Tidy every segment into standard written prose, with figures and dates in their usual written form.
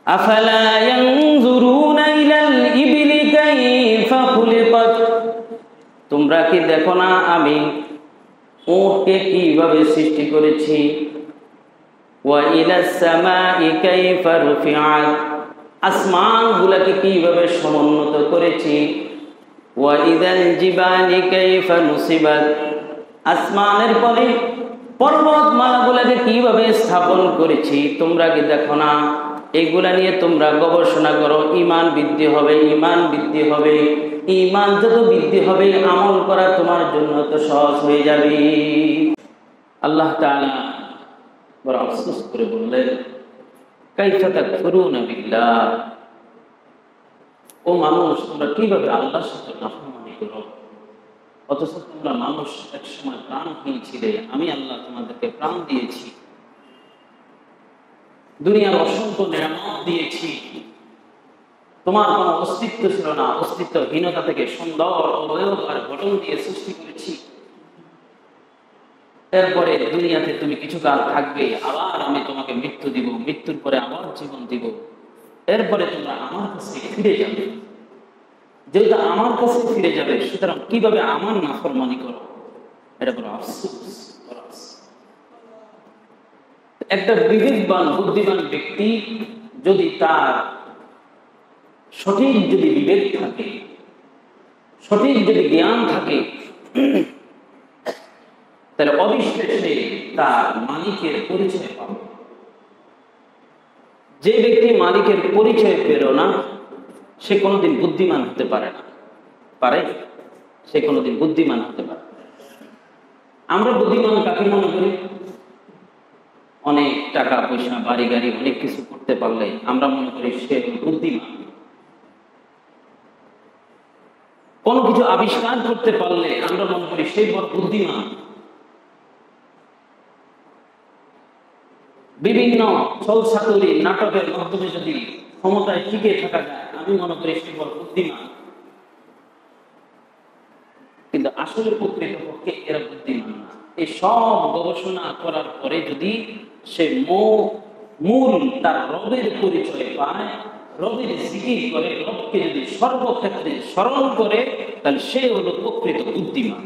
আফালা ইয়ানজুরুনা ইলাল ইবলি কাইফা খুলিকাত, তোমরা কি দেখো না আমি উটকে কিভাবে সৃষ্টি করেছি। ওয়া ইলাস সামাই কাইফা রুফিআত, আসমানগুলোকে কিভাবে সমুন্নত করেছি। ওয়া ইদাল জিবালি কাইফা নুসিবাত, আসমানের পরে পর্বতমালাগুলোকে কিভাবে স্থাপন করেছি। তোমরা কি দেখো না? এগুলা নিয়ে তোমরা গবেষণা করো, ঈমান বৃদ্ধি হবে, ঈমান বৃদ্ধি হবে। ঈমান যত বৃদ্ধি হবে আমল করা তোমার জন্য তো সহজ হয়ে যাবে। আল্লাহ তাআলা বড় আফসোস করে বললেন, কাইফা তাকফুরুনা বিল্লাহ, ও মানুষ তোমরা কিভাবে আল্লাহর সাথে নাফরমানি করো, অথচ তোমরা মানুষ একসময় প্রাণহীন ছিলে, আমি আল্লাহ তোমাদেরকে প্রাণ দিয়েছি, দুনিয়ার অসংখ্য নিয়ামত দিয়েছি, তোমার কোনো অস্তিত্ব ছিল না, অস্তিত্বহীনতা থেকে সুন্দর অবয়ব আর গঠন দিয়ে সৃষ্টি করেছি। এরপরে দুনিয়াতে তুমি কিছুকাল থাকবে, আবার আমি তোমাকে মৃত্যু দিব, মৃত্যুর পরে আবার জীবন দিব, এরপরে তোমরা আমার কাছে ফিরে যাবে। যেহেতু আমার কাছে ফিরে যাবে, সুতরাং কিভাবে আমার নাফরমানি করো, এটা বড় আফসোস। একটা বিবেকবান বুদ্ধিমান ব্যক্তি যদি তার সঠিক যদি বিবেক থাকে, সঠিক যদি জ্ঞান থাকে, তাহলে অবিশ্বাসে তার মালিকের পরিচয় পাবে। যে ব্যক্তি মালিকের পরিচয় পেল না, সে কোনোদিন বুদ্ধিমান হতে পারে না। পারে? সে কোনোদিন বুদ্ধিমান হতে পারে। আমরা বুদ্ধিমান কাকে মনে করি? অনেক টাকা পয়সা, বাড়ি গাড়ি, অনেক কিছু করতে পারলে আমরা মনে করি সে বুদ্ধিমান। কোনো কিছু আবিষ্কার করতে পারলে আমরা মনে করি সে বড় বুদ্ধিমান। বিভিন্ন ছলছাতুরি নাটকের মাধ্যমে যদি ক্ষমতায় টিকে থাকা যায়, আমি মনে করি সে বড় বুদ্ধিমান। কিন্তু আসলে প্রকৃতপক্ষে এরা বুদ্ধিমান না। এই সব গবেষণা করার পরে যদি সে মূল তার রবের পরিচয় পায়, রবের জিকির করে, রবকে যদি সর্বক্ষেত্রে স্মরণ করে, তাহলে সে হলো প্রকৃত বুদ্ধিমান।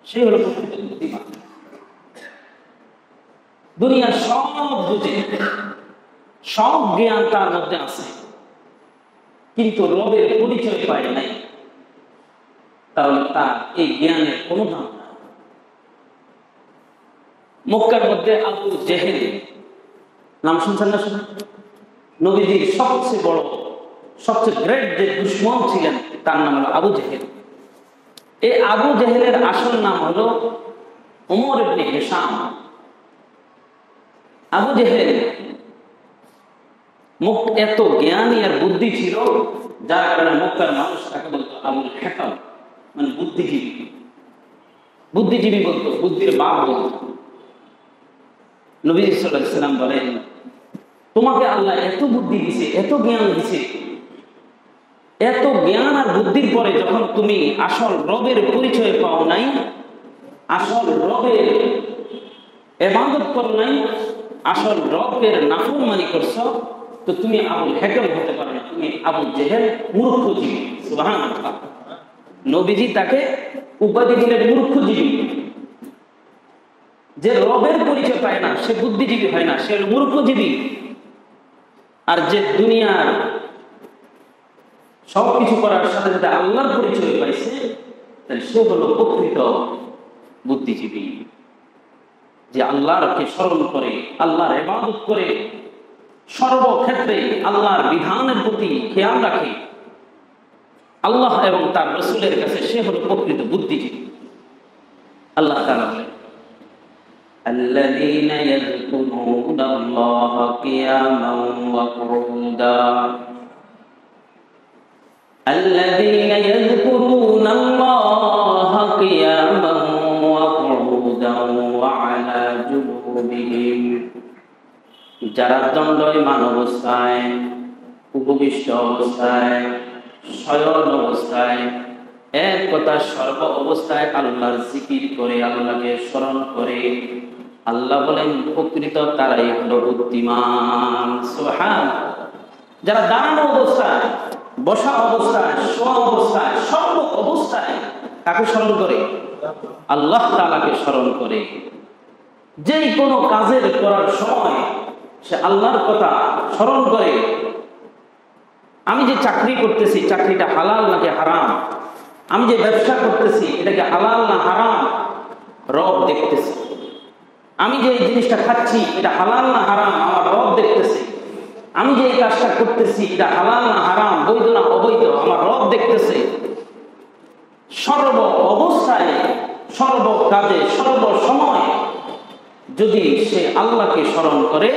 সে হলো প্রকৃত বুদ্ধিমান। দুনিয়ার সব বুঝে, সব জ্ঞান তার মধ্যে আছে, কিন্তু রবের পরিচয় পায় নাই, তাহলে তার এই জ্ঞানের কোনো দাম নাই। মক্কার মধ্যে আবু জেহেল নাম শুনছেন না? শুনে নবীজির সবচেয়ে বড়, সবচেয়ে গ্রেট যে দুশমন ছিলেন, তার নাম হলো আবু জেহেল। এই আবু জেহেলের আসল নাম হলো ওমর ইবনে হিশাম। আবু জেহেল এত জ্ঞানী আর বুদ্ধি ছিল, যার কারণে মক্কার মানুষ তাকে বলতো আবুল হেকাম, মানে বুদ্ধিজীবী। বুদ্ধিজীবী বলতো, বুদ্ধির বাপ বলতো। নবী সাল্লাল্লাহু আলাইহি ওয়াসাল্লাম বলেন, তোমাকে আল্লাহ এত বুদ্ধি দিছে, এত জ্ঞান দিছে, এত জ্ঞান আর বুদ্ধির পরে যখন তুমি আসল রবের পরিচয় পাও নাই, আসল রবের ইবাদত করো নাই, আসল রবের নাফরমানি করছো, তো তুমি আবুল হেকাম হতে পারো না, তুমি আবু জেহেল মূর্খজীবী। সুবহানাল্লাহ। নবীজি তাকে উপাধি দিলেন মূর্খজীবী। যে রবের পরিচয় পায় না সে বুদ্ধিজীবী হয় না, সে মূর্খজীবী। আর যে দুনিয়ার সবকিছু করার সাথে সাথে আল্লাহর পরিচয় পাইছে, তাহলে সে হলো প্রকৃত বুদ্ধিজীবী, যে আল্লাহকে স্মরণ করে, আল্লাহর ইবাদত করে, সর্বক্ষেত্রে আল্লাহর বিধানের প্রতি খেয়াল রাখে, আল্লাহ এবং তার রাসূলের কাছে সে হলো প্রকৃত বুদ্ধিজীবী। আল্লাহ তাআলা বলেন, الذين يذكرون الله قياما وقعودا الذين يذكرون الله قياما وقعودا وعلى جنوبهم, যারা দণ্ডায়মান অবস্থায়, উপবিষ্ট অবস্থায়, শয়ন অবস্থায়, এক কথা সর্ব অবস্থায় আল্লাহর জিকির করে, আল্লাহকে স্মরণ করে, আল্লাহ বলেন প্রকৃত তারাই হলো বুদ্ধিমান। সুবহানাল্লাহ। যারা দাঁড়ানো অবস্থায়, বসা অবস্থায়, শোয়া অবস্থায়, সর্ব অবস্থায় কাকে স্মরণ করে? আল্লাহ তাআলাকে স্মরণ করে। যেই কোনো কাজের করার সময় সে আল্লাহর কথা স্মরণ করে। আমি যে চাকরি করতেছি, চাকরিটা হালাল নাকি হারাম? আমি যে ব্যবসা করতেছি, এটাকে হালাল না হারাম? রব দেখতেছি। আমি যে এই জিনিসটা খাচ্ছি, এটা হালাল না হারাম? আমার রব দেখতেছে। আমি যে এই কাজটা করতেছি, এটা হালাল না হারাম, বৈধ না অবৈধ? আমার রব দেখতেছে। সর্ব অবস্থায়, সর্ব কাজে, সর্ব সময় যদি সে আল্লাহকে স্মরণ করে,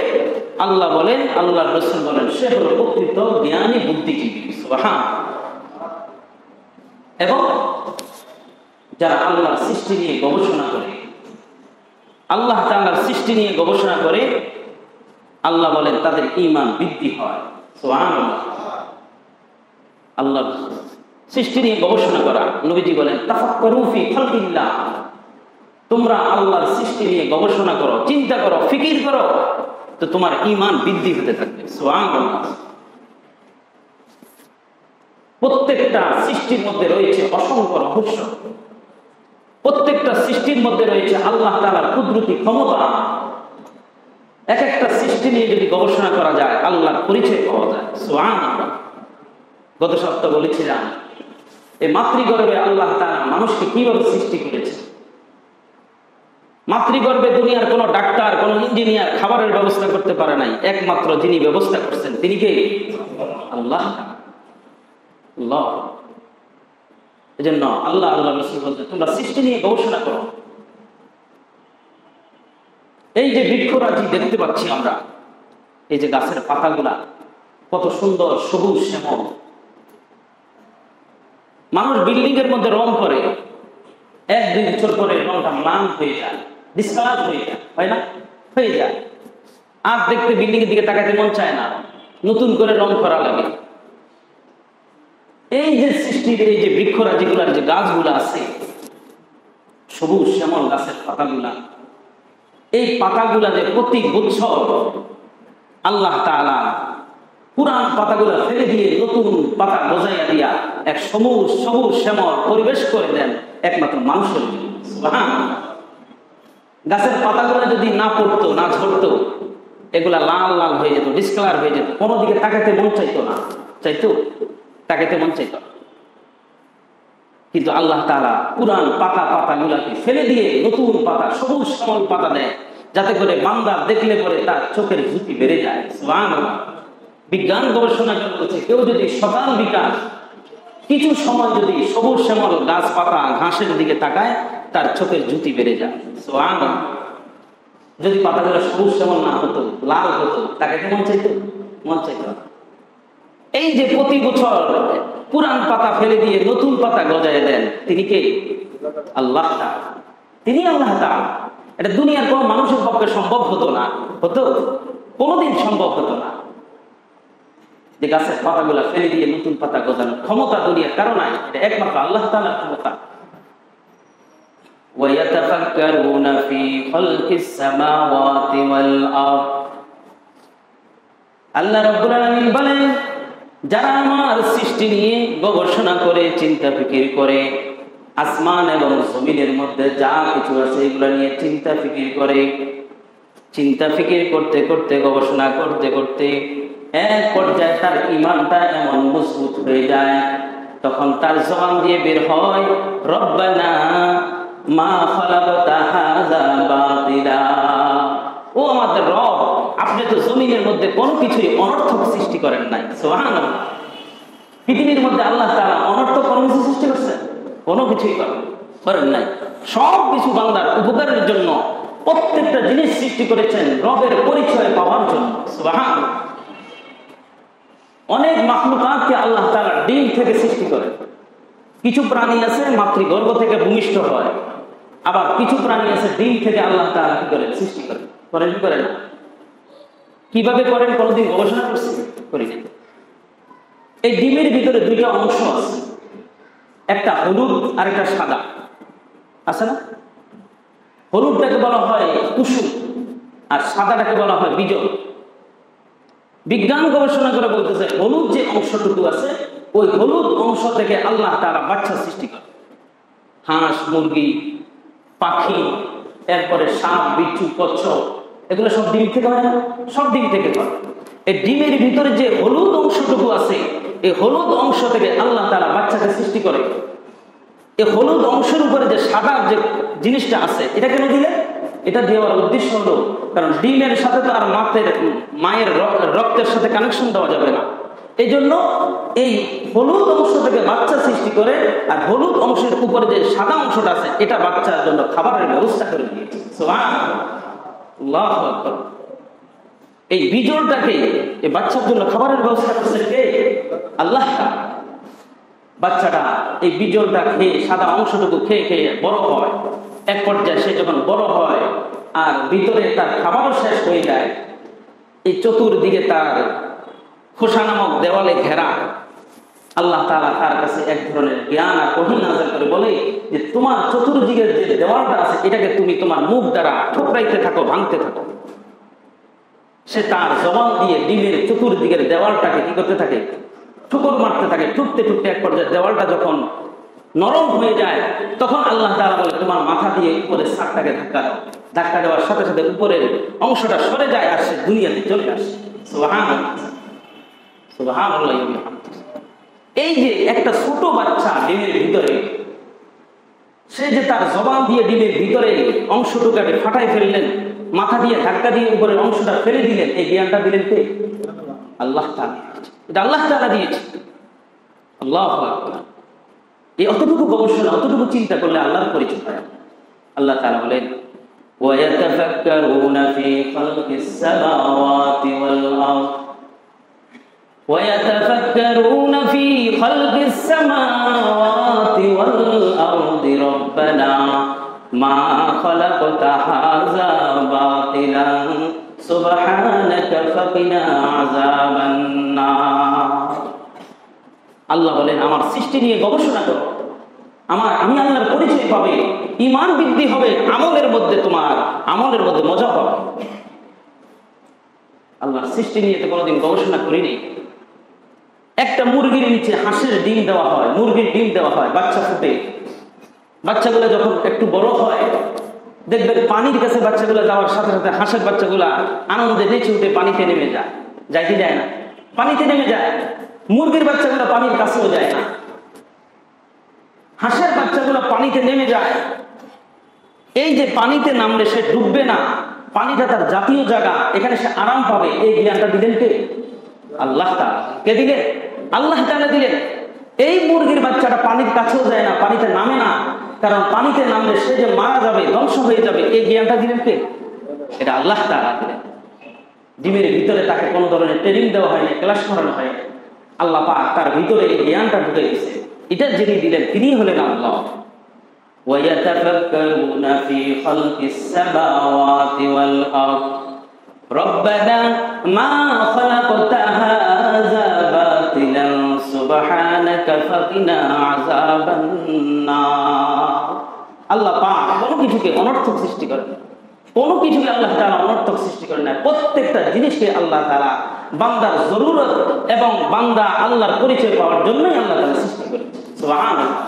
আল্লাহ বলেন, আল্লাহর রাসূল বলেন, সে হলো প্রকৃত জ্ঞানী বুদ্ধিজীবী। সুবহানাল্লাহ। এবং যারা আল্লাহর সৃষ্টি নিয়ে গবেষণা করে, আল্লাহ তাআলার সৃষ্টি নিয়ে গবেষণা করে, আল্লাহ বলেন তাদের ঈমান বৃদ্ধি হয়। সুবহানাল্লাহ। আল্লাহর সৃষ্টি নিয়ে গবেষণা করা, নবীজি বলেন তাফাক্কারু ফি খালকিল্লাহ, তোমরা আল্লাহর সৃষ্টি নিয়ে গবেষণা করো, চিন্তা করো, ফিকির করো, তো তোমার ঈমান বৃদ্ধি হতে থাকবে। সুবহানাল্লাহ। প্রত্যেকটা সৃষ্টির মধ্যে রয়েছে অসংখ্য রহস্য। প্রত্যেকটা সৃষ্টির মধ্যে রয়েছে আল্লাহ তাআলার কুদরতি ক্ষমতা। এক একটা সৃষ্টি নিয়ে যদি গবেষণা করা যায়, আল্লাহর পরিচয় পাওয়া যায়। সুবহানাল্লাহ। গত সপ্তাহে বলেছিলাম এই মাতৃগর্ভে আল্লাহ তাআলা মানুষকে কিভাবে সৃষ্টি করেছে। মাতৃগর্ভে দুনিয়ার কোনো ডাক্তার, কোনো ইঞ্জিনিয়ার খাবারের ব্যবস্থা করতে পারে নাই। একমাত্র যিনি ব্যবস্থা করছেন তিনি কে? আল্লাহ। আল্লাহ। এজন্য আল্লাহ রাসূল বলতেন তোমরা সৃষ্টি নিয়ে গবেষণা করো। এই যে বৃক্ষরাজি দেখতে পাচ্ছি আমরা, এই যে গাছের পাতাগুলা কত সুন্দর সবুজ শ্যামল। মানুষ বিল্ডিং এর মধ্যে রং করে, 1-2 বছর পরে রংটা ম্লান হয়ে যায়, ডিসকালার হয়ে যায়, হয় না? হয়ে যায়। আর দেখতে বিল্ডিং এর দিকে তাকাতে মন চায় না, নতুন করে রং করা লাগে। এই যে সৃষ্টির এই যে বৃক্ষরাজিগুলার যে গাছগুলা আছে, সবুজ শ্যামল গাছের পাতাগুলা, এই পাতাগুলা যে প্রতি বছর আল্লাহ তাআলা পুরান পাতাগুলা ফেলে দিয়ে নতুন পাতা গজাইয়া দিয়া এক সবুজ সবুজ শ্যামল পরিবেশ করে দেন একমাত্র মানুষের জন্য। সুবহানাল্লাহ। গাছের পাতাগুলা যদি না পড়তো, না ঝরতো, এগুলা লাল লাল হয়ে যেত, ডিসকালার হয়ে যেত, কোনো দিকে তাকাতে মন চাইতো না। চাইতো? তাকাতে মন চাইতো। কিন্তু আল্লাহ তাআলা পুরান পাতাগুলাকে ফেলে দিয়ে নতুন পাতা, সবুজ শ্যামল পাতা দেয়, যাতে করে বান্দা দেখলে পরে তার চোখের জ্যোতি বেড়ে যায়। সুবহানাল্লাহ। বিজ্ঞান গবেষণা করছে, কেউ যদি সকাল বিকাল কিছু সময় যদি সবুজ শ্যামল গাছপাতা ঘাসের দিকে তাকায়, তার চোখের জ্যোতি বেড়ে যায়। সুবহানাল্লাহ। যদি পাতাগুলো সবুজ শ্যামল না হতো, লাল হতো, তাকাতে মন চাইতো? মন চাইতো না। এই যে প্রতি বছর পুরান পাতা ফেলে দিয়ে নতুন পাতা গজায় দেন, তিনি কে? আল্লাহ তাআলা। তিনি আল্লাহ তাআলা। এটা দুনিয়ার কোন মানুষের পক্ষে সম্ভব হতো না, হতো? কোনোদিন সম্ভব হতো না। যে গাছের পাতাগুলা ফেলে দিয়ে নতুন পাতা গজানোর ক্ষমতা দুনিয়ার কারণ নাই, এটা একমাত্র আল্লাহ তাআলার ক্ষমতা। وَيَتَفَكَّرُونَ فِي خَلْقِ السَّمَاوَاتِ وَالْأَرْضِ। আল্লাহ রাব্বুল আলামিন বলেন, যারা আমার সৃষ্টি নিয়ে গবেষণা করে, চিন্তা ফিকির করে, আসমান এবং জমিনের মধ্যে যা কিছু আছে এগুলো নিয়ে চিন্তা ফিকির করে, চিন্তা ফিকির করতে করতে, গবেষণা করতে করতে এক পর্যায়ে তার ঈমানটা এমন মজবুত হয়ে যায়, তখন তার জবান দিয়ে বের হয়, রব্বানা মা খালাকতা হাযা বাতিলা। ও আমাদের রব, আপনি তো জমিনের মধ্যে কোনো কিছুই অনর্থক সৃষ্টি করেন নাই। সুবহানাল্লাহ। পৃথিবীর মধ্যে আল্লাহ তাআলা অনর্থক কোনো কিছু সৃষ্টি করছেন? কোনো কিছুই করেন নাই। সব কিছু বান্দার উপকারের জন্য প্রত্যেকটা জিনিস সৃষ্টি করেছেন রবের পরিচয় পাওয়ার জন্য। সুবহানাল্লাহ। অনেক মাখলুকাতকে আল্লাহ তাআলা ডিম থেকে সৃষ্টি করেন। কিছু প্রাণী আছে মাতৃগর্ভ থেকে ভূমিষ্ঠ হয়, আবার কিছু প্রাণী আছে ডিম থেকে আল্লাহ তাআলা কি করেন? সৃষ্টি করেন। করেন কি করেন? কিভাবে করেন কোনদিন গবেষণা করছি? করি না। এই ডিমের ভিতরে দুইটা অংশ আছে, একটা হলুদ আর একটা সাদা, আছে না? হলুদটাকে বলা হয় কুসুম, আর সাদাটাকে বলা হয় বিজল। বিজ্ঞান গবেষণা করে বলতেছে হলুদ যে অংশটুকু আছে ওই হলুদ অংশ থেকে আল্লাহ তাআলা বাচ্চা সৃষ্টি করে। হাঁস, মুরগি, পাখি, এরপরে সাপ, বিচ্ছু, কচ্ছপ, এগুলো সব ডিম থেকে হয় না? সব ডিম থেকে হয়। এই ডিমের ভিতরে যে হলুদ অংশটুকু আছে এই হলুদ অংশ থেকে আল্লাহ তাআলা বাচ্চাকে সৃষ্টি করে। এই হলুদ অংশের উপরে যে সাদা যে জিনিসটা আছে এটা কেন দিলে? এটা দেওয়ার উদ্দেশ্য হলো কারণ ডিমের সাথে তো আর মায়ের রক্তের সাথে কানেকশন দেওয়া যাবে না, এই জন্য এই হলুদ অংশ থেকে বাচ্চা সৃষ্টি করে, আর হলুদ অংশের উপরে যে সাদা অংশটা আছে এটা বাচ্চার জন্য খাবারের ব্যবস্থা করে দিয়েছে। সুবহানাল্লাহ। এই বিজলটাকে এই বাচ্চার জন্য খাবারের ব্যবস্থা করছে কে? আল্লাহ। বাচ্চাটা এই বিজলটা খেয়ে সাদা অংশটুকু খেয়ে খেয়ে বড় হয়। এক পর্যায়ে সে যখন বড় হয় আর ভিতরে তার খাবারও শেষ হয়ে যায়, এই চতুর্দিকে তার খোসা নামক দেওয়ালে ঘেরা, আল্লাহ তাআলা তার কাছে এক ধরনের জ্ঞান আর ওহী নাযিল করে বলে যে তোমার চতুর্দিকের যে দেওয়ালটা আছে এটাকে তুমি তোমার মুখ দ্বারা ঠোকরাইতে থাকো, ভাঙতে থাকো। সে তার জবান দিয়ে ডিমের চতুর্দিকের দেওয়ালটাকে কি করতে থাকে? ঠুকর মারতে থাকে। ঠুকতে ঠুকতে এক পর্যায়ে দেওয়ালটা যখন নরম হয়ে যায় তখন আল্লাহ তাআলা বলে তোমার মাথা দিয়ে উপরের ছাদটাকে ধাক্কা দাও। ধাক্কা দেওয়ার সাথে সাথে উপরের অংশটা সরে যায় আর সে দুনিয়াতে চলে আসে। সুবহানাল্লাহ, সুবহানাল্লাহ। এই যে একটা ছোট বাচ্চা ডিমের ভিতরে, সে যে তার জবান দিয়ে ডিমের ভিতরে অংশটুকাকে ফাটাই ফেললেন, মাথা দিয়ে ধাক্কা দিয়ে উপরের অংশটা ফেলে দিলেন, এই জ্ঞানটা দিলেন কে? আল্লাহ তাআলা। এটা আল্লাহ তাআলা দিয়েছে। আল্লাহু আকবার। এই অতটুকু গবেষণা, অতটুকু চিন্তা করলে আল্লাহর পরিচয় হয়। আল্লাহ তাআলা বলেন وَيَتَفَكَّرُونَ فِي خَلْقِ السَّمَاوَاتِ وَالْأَرْضِ وَيَتَفَكَّرُونَ فِي خَلْقِ السَّمَاوَاتِ وَالْأَرْضِ رَبَّنَا مَا خَلَقْتَ هَذَا بَاطِلًا سُبْحَانَكَ فَقِنَا عَذَابَ النَّارِ। আল্লাহ বলেন আমার সৃষ্টি নিয়ে গবেষণা করো, আমি আল্লাহর পরিচয় পাবে, ঈমান বৃদ্ধি হবে, আমলের মধ্যে তোমার আমলের মধ্যে মজা পাবে। আল্লাহর সৃষ্টি নিয়ে তো কোনোদিন গবেষণা করিনি। একটা মুরগির নিচে হাঁসের ডিম দেওয়া হয়, মুরগির ডিম দেওয়া হয়, বাচ্চা ফুটে। বাচ্চাগুলো যখন একটু বড় হয় দেখবেন পানির কাছে বাচ্চাগুলো যাওয়ার সাথে সাথে হাঁসের বাচ্চাগুলা আনন্দে নেচে উঠে পানিতে নেমে যায়। যায় কি যায় না? পানিতে নেমে যায়। মুরগির বাচ্চাগুলো পানির কাছেও যায় না, হাঁসের বাচ্চাগুলো পানিতে নেমে যায়। এই যে পানিতে নামলে সে ডুববে না, পানিটা তার জাতীয় জায়গা, এখানে সে আরাম পাবে, এই জ্ঞানটা দিলেন কে? আল্লাহ তাআলা। কে দিলেন? আল্লাহ তাআলা দিলেন। এই মুরগির বাচ্চাটা পানির কাছেও যায় না, পানিতে নামে না, কারণ পানিতে নামলে সে যে মারা যাবে, ধ্বংস হয়ে যাবে, এই জ্ঞানটা দিলেন কে? এটা আল্লাহ তাআলা দিলেন। ডিমের ভিতরে তাকে কোনো ধরনের ট্রেনিং দেওয়া হয়নি, ক্লাস করানো হয়নি। আল্লাহ পাক তার ভিতরে এই জ্ঞানটা ঢুকে গেছে। এটা যিনি দিলেন তিনি হলেন আল্লাহ। وَيَتَفَكَّرُونَ فِي خَلْقِ السَّمَاوَاتِ وَالْأَرْضِ رَبَّنَا مَا خَلَقْتَ هَذَا بَاطِلًا سُبْحَانَكَ فَقِنَا عَذَابَ النَّارِ। আল্লাহ পাক কোনো কিছুকে অনর্থক সৃষ্টি করেন না, কোনো কিছুকে আল্লাহ তাআলা অনর্থক সৃষ্টি করেন না। প্রত্যেকটা জিনিসকে আল্লাহ তাআলা বান্দার জরুরত এবং বান্দা আল্লাহর পরিচয় পাওয়ার জন্যই আল্লাহ তাআলা সৃষ্টি করেছেন। সুবহানাল্লাহ।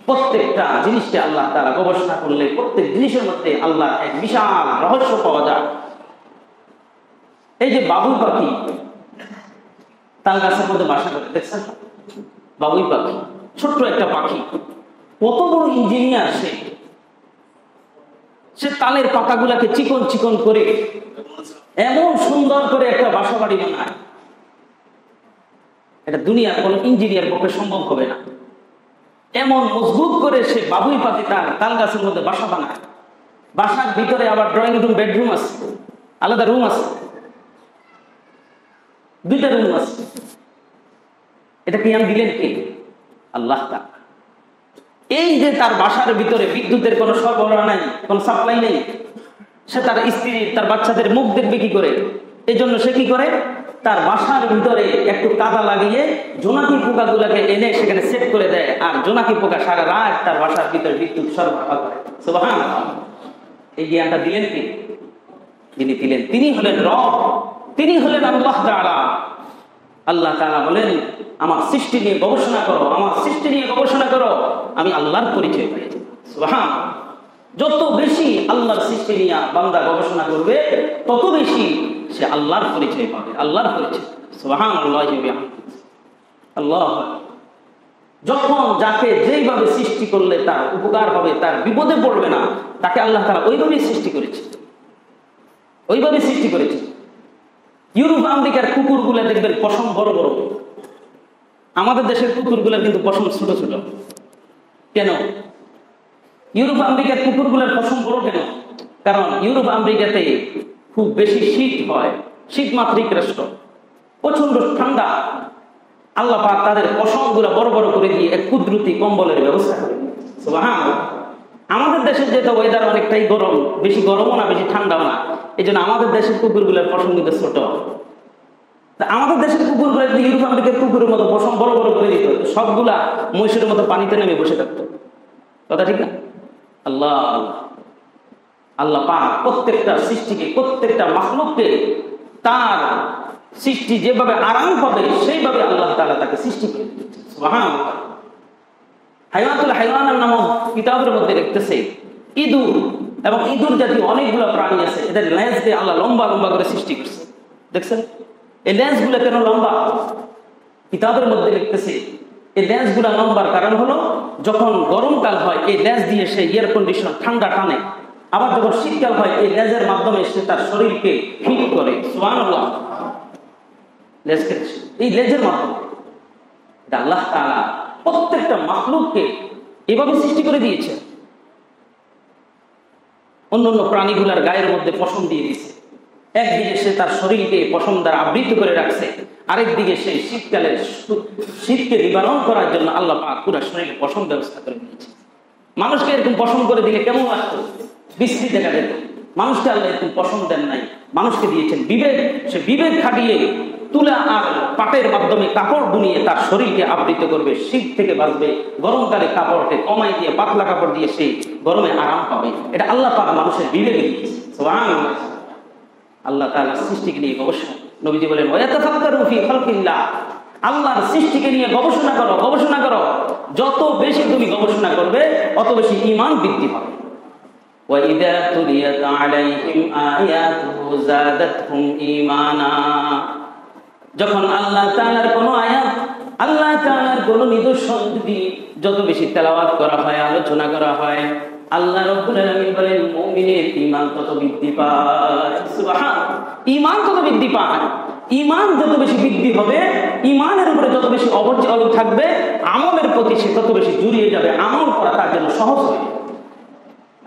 প্রত্যেকটা জিনিসকে আল্লাহ তাআলা গবেষণা করলে প্রত্যেক জিনিসের মধ্যে আল্লাহ এক বিশাল রহস্য পাওয়া যায়। এই যে বাবুই পাখি তাল গাছের মধ্যে বাসা করে, দেখছেন? বাবুই পাখি ছোট্ট একটা পাখি, কত বড় ইঞ্জিনিয়ার সে তালের পাতাগুলাকে চিকন চিকন করে এমন সুন্দর করে একটা বাসা বাড়ি বানায়, এটা দুনিয়ার কোন ইঞ্জিনিয়ার পক্ষে সম্ভব হবে না। এমন মজবুত করে সে বাবুই পাখি তার তাল গাছের মধ্যে বাসা বানায়। বাসার ভিতরে আবার ড্রয়িং রুম, বেডরুম আছে, আলাদা রুম আছে, দুইটা রুম আছে। এটা কি আমি দিলেন কে? আল্লাহ তাআলা। এই যে তার বাসার ভিতরে বিদ্যুতের কোনো সরবরাহ নাই, কোনো সাপ্লাই নেই, সে তার স্ত্রী তার বাচ্চাদের মুখ দেখবে কি করে? এই জন্য সে কি করে? তার বাসার ভিতরে একটু কাদা লাগিয়ে জোনাকি পোকাগুলোকে এনে সেখানে সেট করে দেয়, আর জোনাকি পোকা সারা রাত তার বাসার ভিতরে বিদ্যুৎ সরবরাহ করে। সুবহানাল্লাহ। এই জ্ঞানটা দিলেন কি? যিনি দিলেন তিনি হলেন রব, তিনি হলেন আল্লাহ তাআলা। আল্লাহ তাআলা বলেন, আমার সৃষ্টি নিয়ে গবেষণা করো, আমার সৃষ্টি নিয়ে গবেষণা করো, আমি আল্লাহর পরিচয় পাই। সুবহানাল্লাহ। যত বেশি আল্লাহর সৃষ্টি নিয়ে বান্দা গবেষণা করবে, তত বেশি সে আল্লাহর পরিচয় পাবে, আল্লাহর পরিচয়। সুবহানাল্লাহ। আল্লাহ যখন যাকে যেইভাবে সৃষ্টি করলে তার উপকার হবে, তার বিপদে পড়বে না, তাকে আল্লাহ তাআলা ওইভাবেই সৃষ্টি করেছে, ওইভাবে সৃষ্টি করেছে। ইউরোপ আমেরিকার কুকুরগুলো দেখবেন পশম বড় বড়, আমাদের দেশের কুকুরগুলো কিন্তু পশম ছোট ছোট। কেন ইউরোপ আমেরিকার কুকুরগুলোর পশম বড় কেন? কারণ ইউরোপ আমেরিকাতে খুব বেশি শীত হয়, শীত মাত্রিক রাষ্ট্র, প্রচন্ড ঠান্ডা। আল্লাহ পাক তাদের পশমগুলো বড় বড় করে দিয়ে এক কুদরতি কম্বলের ব্যবস্থা করে। সুবহানাল্লাহ। আমাদের দেশের যেটা ওয়েদার অনেকটাই গরম, বেশি গরমও না বেশি ঠান্ডাও না, এই জন্য আমাদের দেশের কুকুরগুলোর পশম কিন্তু ছোট। আমাদের দেশের কুকুরগুলো যদি ইউরোপ আমেরিকার কুকুরের মতো পশম বড় বড় করে দিত, সবগুলা মহিষের মতো পানিতে নেমে বসে থাকতো। কথা ঠিক না? আল্লাহ আল্লাহ পাক প্রত্যেকটা সৃষ্টিকে, প্রত্যেকটা মাখলুককে তার সৃষ্টি যেভাবে আরাম পাবে সেইভাবে আল্লাহ তাআলা তাকে সৃষ্টি করে। সুবহানাল্লাহ। হায়াতুল হায়াওয়ান নামক কিতাবের মধ্যে লিখতেছে, ইঁদুর এবং ইঁদুর জাতীয় অনেকগুলো প্রাণী আছে, এদের লেজ দিয়ে আল্লাহ লম্বা লম্বা করে সৃষ্টি করছে। দেখছেন এই লেজগুলো কেন লম্বা? কিতাবের মধ্যে লিখতেছে এই লেজগুলো লম্বার কারণ হলো, যখন গরমকাল হয় এই লেজ দিয়ে সে এয়ার কন্ডিশনার ঠান্ডা টানে, আবার যখন শীতকাল হয় এই লেজের মাধ্যমে সে তার শরীরকে হিট করে। সুবহানাল্লাহ। এই লেজের মাধ্যমে আল্লাহ তাআলা প্রত্যেকটা মাখলুককে এভাবে সৃষ্টি করে দিয়েছে। অন্যান্য প্রাণীগুলার গায়ের মধ্যে পশম দিয়ে দিয়েছে, একদিকে সে তার শরীরকে পশম দ্বারা আবৃত করে রাখছে, আরেকদিকে সে শীতকালে শীতকে নিবারণ করার জন্য আল্লাহ পাক পুরো শরীরে পশম ব্যবস্থা করে দিয়েছে। মানুষকে এরকম পশম করে দিলে কেমন লাগতো? বিশ্রী দেখা যেত। মানুষকে আল্লাহ এরকম পশম দেন নাই, মানুষকে দিয়েছেন বিবেক। সে বিবেক খাটিয়ে তুলা আর পাটের মাধ্যমে কাপড় বুনিয়ে তার শরীরকে আবৃত করবে, শীত থেকে বাঁচবে, গরমকালে কাপড়কে কমাই দিয়ে পাতলা কাপড় দিয়ে সেই গরমে আরাম পাবে। এটা আল্লাহ পাক মানুষের বিবেকে দিয়েছে। সুবহানাল্লাহ। আল্লাহ তাআলার সৃষ্টিকে নিয়ে গবেষণা, নবীজি বলেন, ওয়াতাফাক্কারু ফি খালকিল্লাহ, আল্লাহর সৃষ্টিকে নিয়ে গবেষণা করো, গবেষণা করো। যত বেশি তুমি গবেষণা করবে অত বেশি ঈমান বৃদ্ধি হবে। وَإِذَا تُلِيَتْ عَلَيْهِمْ آيَاتُهُ زَادَتْهُمْ ঈমানা, যখন আল্লাহ তাআলার কোনো আয়াত, আল্লাহ তাআলার কোনো নিদর্শন যদি যত বেশি তেলাওয়াত করা হয়, আলোচনা করা হয়, আল্লাহ রাব্বুল আলামিন বলেন মুমিনের ঈমান তত বৃদ্ধি পায়। সুবহানাল্লাহ। ঈমান তত বৃদ্ধি পায়। ঈমান যত বেশি বৃদ্ধি হবে, ঈমানের উপরে যত বেশি অবিচল থাকবে, আমলের প্রতি সে তত বেশি জড়িয়ে যাবে, আমল করা তার জন্য সহজ হবে।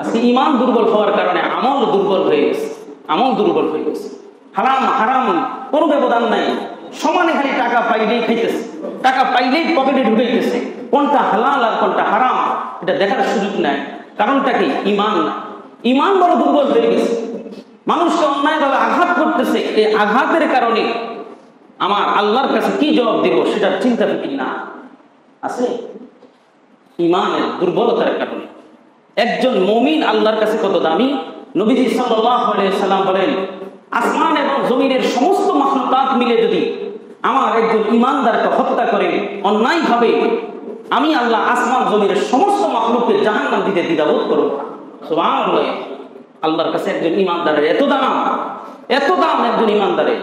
আজকে ঈমান দুর্বল হওয়ার কারণে আমল দুর্বল হয়ে গেছে, আমল দুর্বল হয়ে গেছে। হারাম হারাম কোনো ব্যবধান নাই, সমানে খালি টাকা পাইলেই খাইতেছে, টাকা পাইলেই পকেটে ঢুকাইতেছে, কোনটা হালাল আর কোনটা হারাম এটা দেখার সুযোগ নাই। কারণটা কি? ঈমান না। ঈমান বড় দুর্বল হয়ে গেছে, মানুষকে অন্যায়ভাবে আঘাত করতেছে। এই আঘাতের কারণে আমার আল্লাহর কাছে কি জবাব দিব সেটার চিন্তা ফিকির না আছে। ঈমানের দুর্বলতার কারণে একজন মুমিন আল্লাহর কাছে কত দামি। নবীজি সাল্লাল্লাহু আলাইহি সাল্লাম বলেন, আসমান এবং জমিনের সমস্ত মাখলুকাত মিলে যদি আমার একজন ঈমানদারকে হত্যা করে অন্যায়ভাবে, আমি আল্লাহ আসমান জমিনের সমস্ত মাখলুককে জাহান্নাম দিতে দ্বিধাবোধ করব। সুবহানাল্লাহ। আল্লাহর কাছে একজন ঈমানদারের এত দাম, এত দাম একজন ঈমানদারের।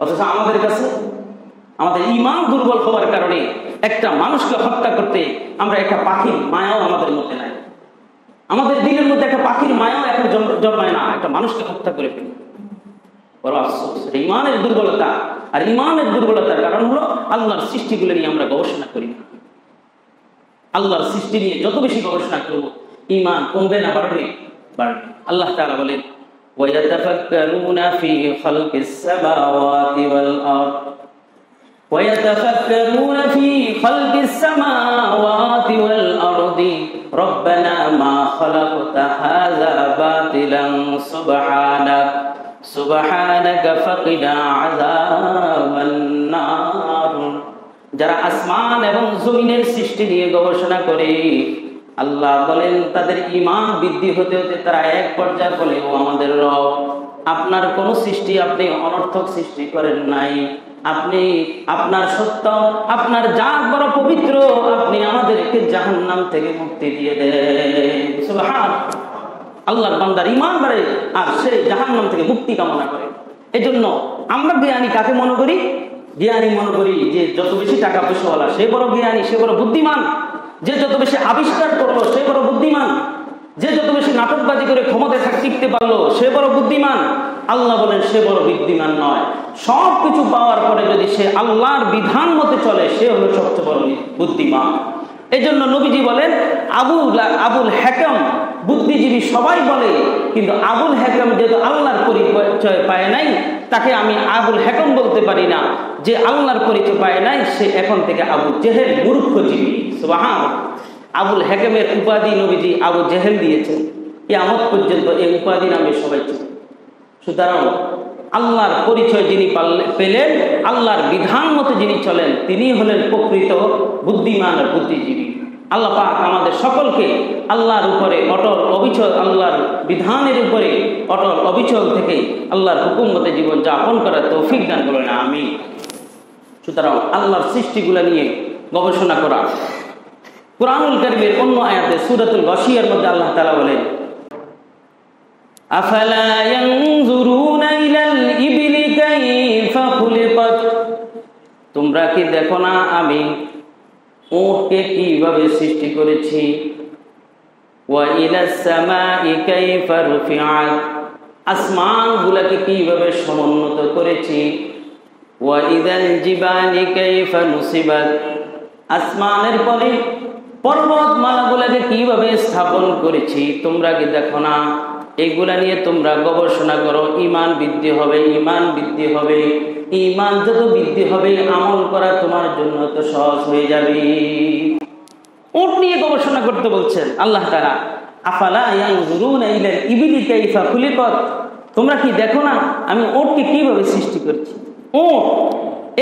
অথচ আমাদের কাছে আমাদের ঈমান দুর্বল হওয়ার কারণে একটা মানুষকে হত্যা করতে আমরা একটা পাখির মায়াও আমাদের মধ্যে নাই। আমাদের দিলের মধ্যে একটা পাখির মায়াও এখন জন্মায় না, একটা মানুষকে হত্যা করে ফেলি। বড় আফসোস। ঈমানের দুর্বলতা। আর ঈমানের দুর্বলতার কারণ হলো আল্লাহর সৃষ্টিগুলো নিয়ে আমরা গবেষণা করি না। আল্লাহর সৃষ্টি নিয়ে যত বেশি গবেষণা করব ঈমান কমবে না বাড়বে? বাড়বে। আল্লাহ তাআলা বলেন, ওয়ায়াতাফাক্কারুনা ফি খালকিস সামাওয়াতি ওয়াল আরদ, ويتفكرون في خلق السماوات والأرض ربنا ما خلقت هذا باطلا সুবহানাকা ফাকিনা আযাবান নার। যারা আসমান এবং জমিনের সৃষ্টি নিয়ে গবেষণা করে, আল্লাহ বলেন তাদের ঈমান বৃদ্ধি হতে হতে তারা এক পর্যায়ে বলে, ও আমাদের রব, আপনার কোন সৃষ্টি আপনি অনর্থক সৃষ্টি করেন নাই, আপনি আপনার সত্য, আপনার জাত বড় পবিত্র, আপনি আমাদেরকে জাহান্নাম থেকে মুক্তি দিয়ে দেন। সুবহানাল্লাহ। আল্লাহর বান্দার ঈমান বাড়ে আর সে জাহান্নাম থেকে মুক্তি কামনা করে। এজন্য আমরা জ্ঞানী কাকে মনে করি? জ্ঞানী মনে করি যে যত বেশি টাকা পয়সাওয়ালা সে বড় জ্ঞানী, সে বড় বুদ্ধিমান, যে যত বেশি আবিষ্কার করলো সে বড় বুদ্ধিমান, যে যত বেশি নাটকবাজি করে ক্ষমতায় টিকতে পারলো সে বড় বুদ্ধিমান। আল্লাহ বলেন সে বড় বুদ্ধিমান নয়, সব কিছু পাওয়ার পরে যদি সে আল্লাহর বিধান মতে চলে সে হলো সবচেয়ে বড় বুদ্ধিমান। এই জন্য নবীজি বলেন আবুল হাকাম বুদ্ধিজীবী সবাই বলে, কিন্তু আবুল হাকাম যেহেতু আল্লাহর পরিচয় পায় নাই, তাকে আমি আবুল হাকাম বলতে পারি না। যে আল্লাহর পরিচয় পায় নাই সে এখন থেকে আবু জেহেল মূর্খজীবী। সুবহানাল্লাহ। আবুল হাকামের উপাধি নবীজি আবু জেহেল দিয়েছেন, কিয়ামত পর্যন্ত এই উপাধি নামে সবাই চিনে। সুতরাং আল্লাহর পরিচয় যিনি পেলেন, আল্লাহর বিধান মতো যিনি চলেন, তিনি হলেন প্রকৃত বুদ্ধিমান আর বুদ্ধিজীবী। আল্লাহ পাক আমাদের সকলকে আল্লাহর উপরে অটল অবিচল, আল্লাহর বিধানের উপরে অটল অবিচল থেকে আল্লাহর হুকুম মতে জীবন যাপন করার তৌফিক দান করেন, আমিন। সুতরাং আল্লাহর সৃষ্টিগুলো নিয়ে গবেষণা করা। কুরআনুল কারীমের অন্য আয়াতে সূরাতুল গাশিয়ার মধ্যে আল্লাহ তাআলা বলেন, আফালা ইয়ানজুরুনা ইলাল ইবলি কাইফা খুলিকাত। তোমরা কি দেখো না আমি উটকে কিভাবে সৃষ্টি করেছি? ওয়া ইলাস সামাই কাইফা রুফিআত। আসমানগুলোকে কিভাবে সমুন্নত করেছি? ওয়া ইদাল জিবালি কাইফা নুসিবাত। আসমানের পরে পর্বতমালাগুলোকে কিভাবে স্থাপন করেছি তোমরা কি দেখো না? এগুলা নিয়ে তোমরা গবেষণা করো, ঈমান বৃদ্ধি হবে, ঈমান বৃদ্ধি হবে। ঈমান যত বৃদ্ধি হবে আমল করা তোমার জন্য তো সহজ হয়ে যাবে। উট নিয়ে গবেষণা করতে বলছেন আল্লাহ তাআলা। আফালা ইয়ানজুরুনা ইলাল ইবলি কাইফা খুলিকাত। তোমরা কি দেখো না আমি উটকে কিভাবে সৃষ্টি করেছি? উট,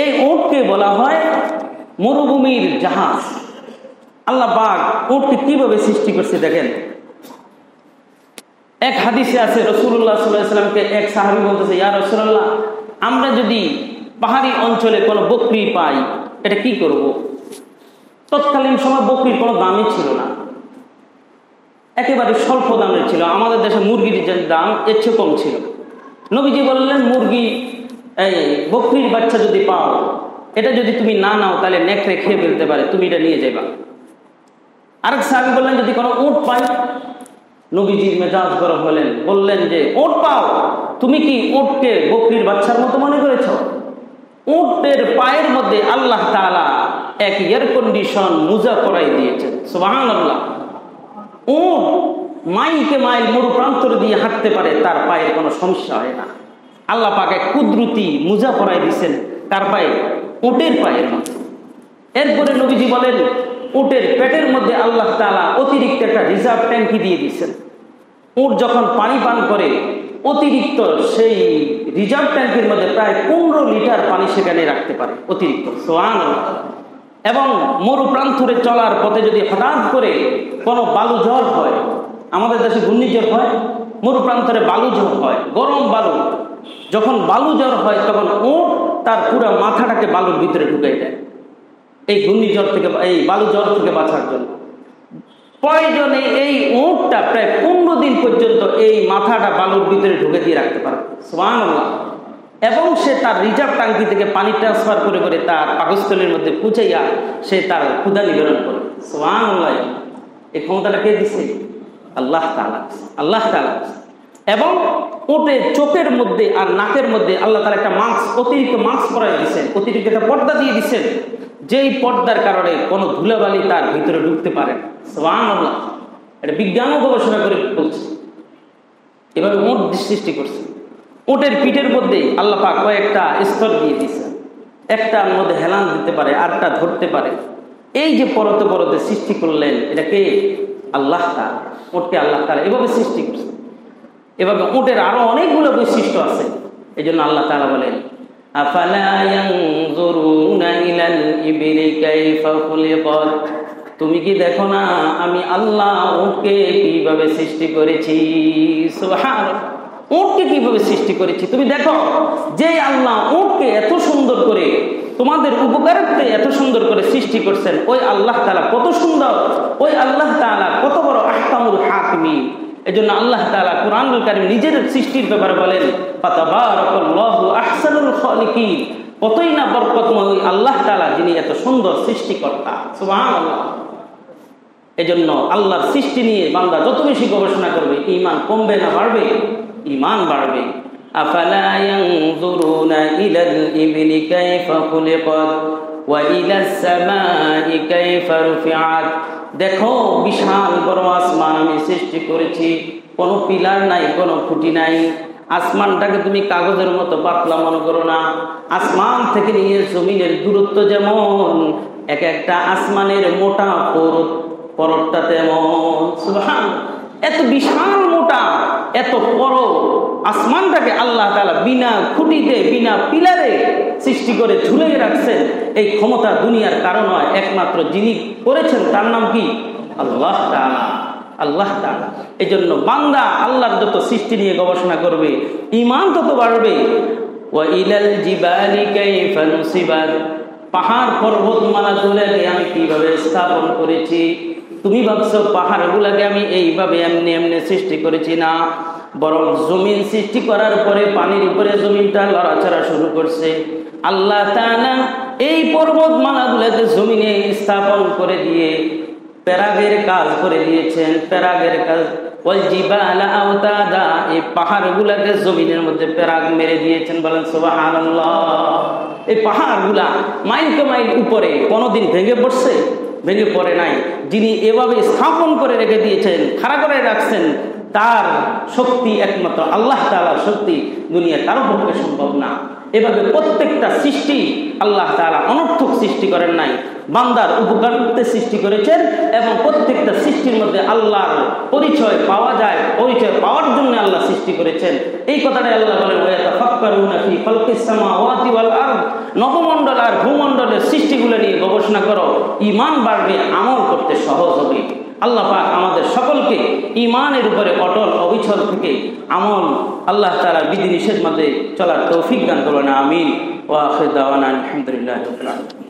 এই উটকে বলা হয় মরুভূমির জাহাজ। আল্লাহ পাক উটকে কিভাবে সৃষ্টি করছে দেখেন। এক হাদিসে আছে রাসূলুল্লাহ সাল্লাল্লাহু আলাইহি ওয়াসাল্লামকে এক সাহাবী বলতেছে, ইয়া রাসূলুল্লাহ, আমরা যদি পাহাড়ি অঞ্চলে কোনো বকরি পাই এটা কি করব? তৎকালীন সময় বকরির কোনো দামই ছিল না, একেবারে স্বল্প দামের ছিল। আমাদের দেশে মুরগির যে দাম এর চেয়ে কম ছিল। নবীজি বললেন, মুরগি এই বকরির বাচ্চা যদি পাও, এটা যদি তুমি না নাও তাহলে নেকড়ে খেয়ে ফেলতে পারে, তুমি এটা নিয়ে যাবা। আরেক সাহাবী বললেন, যদি কোনো উট পাই। নবীজির মেজাজ গরম হলেন, বললেন যে উট পাও, তুমি কি উটকে বকরির বাচ্চার মতো মনে করেছ? উটের পায়ের মধ্যে আল্লাহ তাআলা এক এয়ার কন্ডিশন মুজা করাই দিয়েছেন। সুবহানাল্লাহ। উট মাইলকে মাইল মরু প্রান্তর দিয়ে হাঁটতে পারে, তার পায়ের কোনো সমস্যা হয় না। আল্লাহ পাক এক কুদরতি মুজা করাই দিয়েছেন তার পায়ে, উটের পায়ের মতো। এরপরে নবীজি বলেন, উটের পেটের মধ্যে আল্লাহ তাআলা অতিরিক্ত একটা রিজার্ভ ট্যাঙ্কি দিয়ে দিয়েছেন। উট যখন পানি পান করে অতিরিক্ত সেই রিজার্ভ ট্যাঙ্কির মধ্যে প্রায় 15 লিটার পানি সেখানে রাখতে পারে অতিরিক্ত। সুবহানাল্লাহ। এবং মরু প্রান্তরে চলার পথে যদি হঠাৎ করে কোনো বালু ঝড় হয়, আমাদের দেশে ঘূর্ণিঝড় হয়, মরু প্রান্তরে বালু ঝড় হয়, গরম বালু, যখন বালু ঝড় হয় তখন উট তার পুরো মাথাটাকে বালুর ভিতরে ঢুকাই দেয় এই ঘূর্ণিঝড় থেকে, এই বালু ঝড় থেকে বাঁচার জন্য। প্রয়োজনে এই উটটা প্রায় 15 দিন পর্যন্ত এই মাথাটা বালুর ভিতরে ঢুকে দিয়ে রাখতে পারে। সুবহানাল্লাহ। এবং সে তার রিজার্ভ ট্যাঙ্কি থেকে পানি ট্রান্সফার করে করে তার পাকস্থলীর মধ্যে পৌঁছাইয়া সে তার ক্ষুধা নিবারণ করে। সুবহানাল্লাহ। এই ক্ষমতাটা কে দিছে? আল্লাহ তাআলা। আল্লাহ তাআলা। এবং উটের চোখের মধ্যে আর নাকের মধ্যে আল্লাহ তাআলা একটা মাস্ক, অতিরিক্ত মাস্ক পরাই দিয়েছেন, অতিরিক্ত একটা পর্দা দিয়ে দিয়েছেন, যেই পর্দার কারণে কোনো ধুলাবালি তার ভিতরে ঢুকতে পারে। সুবহানাল্লাহ। এটা বিজ্ঞানও গবেষণা করে বলছে। এভাবে উট সৃষ্টি করছে। উটের পিঠের মধ্যে আল্লাহ পাক কয়েকটা স্তর দিয়ে দিয়েছেন, একটার মধ্যে হেলান দিতে পারে, আরটা ধরতে পারে। এই যে পরতে পরতে সৃষ্টি করলেন, এটা কে? আল্লাহ তাআলা। উটকে আল্লাহ তাআলা এভাবে সৃষ্টি করছে। এভাবে উটের আরো অনেকগুলো বৈশিষ্ট্য আছে। এই জন্য আল্লাহ তাআলা বলেন, আফালা ইয়ানজুরুনা ইলাল ইবিলি কাইফা খুলিকাত, তুমি কি দেখো না আমি আল্লাহ উটকে কিভাবে সৃষ্টি করেছি। সুবহানাল্লাহ, উটকে কিভাবে সৃষ্টি করেছি তুমি দেখো। যে আল্লাহ উটকে এত সুন্দর করে তোমাদের উপকারার্থে এত সুন্দর করে সৃষ্টি করছেন, ওই আল্লাহ তাআলা কত সুন্দর, ওই আল্লাহ তাআলা কত বড় আহকামুল হাকিমিন। এজন্য আল্লাহ তাআলা কুরআনুল কারীম নিজের সৃষ্টির ব্যাপারে বলেন, ফাতাবারাকাল্লাহু আহসানুল খালিকিন, কতই না বরকতময় ওই আল্লাহ তাআলা যিনি এত সুন্দর সৃষ্টিকর্তা। সুবহানাল্লাহ। এজন্য আল্লাহর সৃষ্টি নিয়ে বান্দা যত বেশি গবেষণা করবে, ঈমান কমবে না বাড়বে? ঈমান বাড়বে। আফালা ইয়ানজুরুনা ইলাল ইবলি কাইফা খুলিকাত ওয়া ইলাস সামাই কাইফা রুফিআত, দেখো বিশাল বড় আসমান আমি সৃষ্টি করেছি, কোনো পিলার নাই, কোনো খুঁটি নাই। আসমানটাকে তুমি কাগজের মতো পাতলা মনে করো না। আসমান থেকে নিয়ে জমিনের দূরত্ব যেমন, এক একটা আসমানের মোটা পরতটা তেমন। সুবহানাল্লাহ, এত বিশাল মোটা এত বড় আসমানটাকে আল্লাহ তাআলা বিনা খুঁটিতে বিনা পিলারে সৃষ্টি করে ঝুলিয়ে রাখছেন। এই ক্ষমতা দুনিয়ার কারণ নয়, একমাত্র যিনি করেছেন তার নাম কি? আল্লাহ তাআলা। আল্লাহ তাআলা। এই জন্য বান্দা আল্লাহর যত সৃষ্টি নিয়ে গবেষণা করবে, ঈমান তত বাড়বে। ওয়া ইলাল জিবালি কাইফা নুসিবাত, পাহাড় পর্বতমালাগুলোকে আমি কিভাবে স্থাপন করেছি। তুমি ভাবছো পাহাড়গুলোকে আমি এইভাবে এমনি এমনি সৃষ্টি করেছি? না, বরং জমিন সৃষ্টি করার পরে পানির উপরে জমিনটা লড়াচড়া শুরু করছে। আল্লাহ তাআলা এই পর্বতমালাগুলোকে জমিনে স্থাপন করে দিয়ে প্যারাগের কাজ করে দিয়েছেন। প্যারাগের কাজ, ওয়াল জিবালা আওতাদা, এই পাহাড়গুলোকে জমিনের মধ্যে প্যারাগ মেরে দিয়েছেন। বলেন সুবহানাল্লাহ। এই পাহাড়গুলা মাইলকে মাইল উপরে, কোনোদিন ভেঙে পড়ছে? ভেঙে পড়ে নাই। যিনি এভাবে স্থাপন করে রেখে দিয়েছেন, খাড়া করে রাখছেন, তার শক্তি একমাত্র আল্লাহ তাআলার শক্তি, দুনিয়া কারো পক্ষে সম্ভব না। এভাবে প্রত্যেকটা সৃষ্টি আল্লাহ তাআলা অনর্থক সৃষ্টি করেন নাই, বান্দার উপকারার্থে সৃষ্টি করেছেন। এবং প্রত্যেকটা সৃষ্টির মধ্যে আল্লাহর পরিচয় পাওয়া যায়, পরিচয় পাওয়ার জন্য আল্লাহ সৃষ্টি করেছেন। এই কথাটাই আল্লাহ বলেন, ওয়া ইয়াতাফাক্কারুনা ফি খালকিস সামাওয়াতি ওয়াল আরদ, নবমণ্ডল আর ভূমণ্ডলের সৃষ্টিগুলো নিয়ে গবেষণা করো, ঈমান বাড়বে, আমল করতে সহজ হবে। আল্লাহ পাক আমাদের সকলকে ঈমানের উপরে অটল অবিচল থেকে আমল, আল্লাহ তাআলার বিধিনিষেধ মধ্যে চলার তৌফিক দান করুন। আমিন। ওয়া আখিরু দাওয়ানা আলহামদুলিল্লাহি রাব্বিল আলামিন।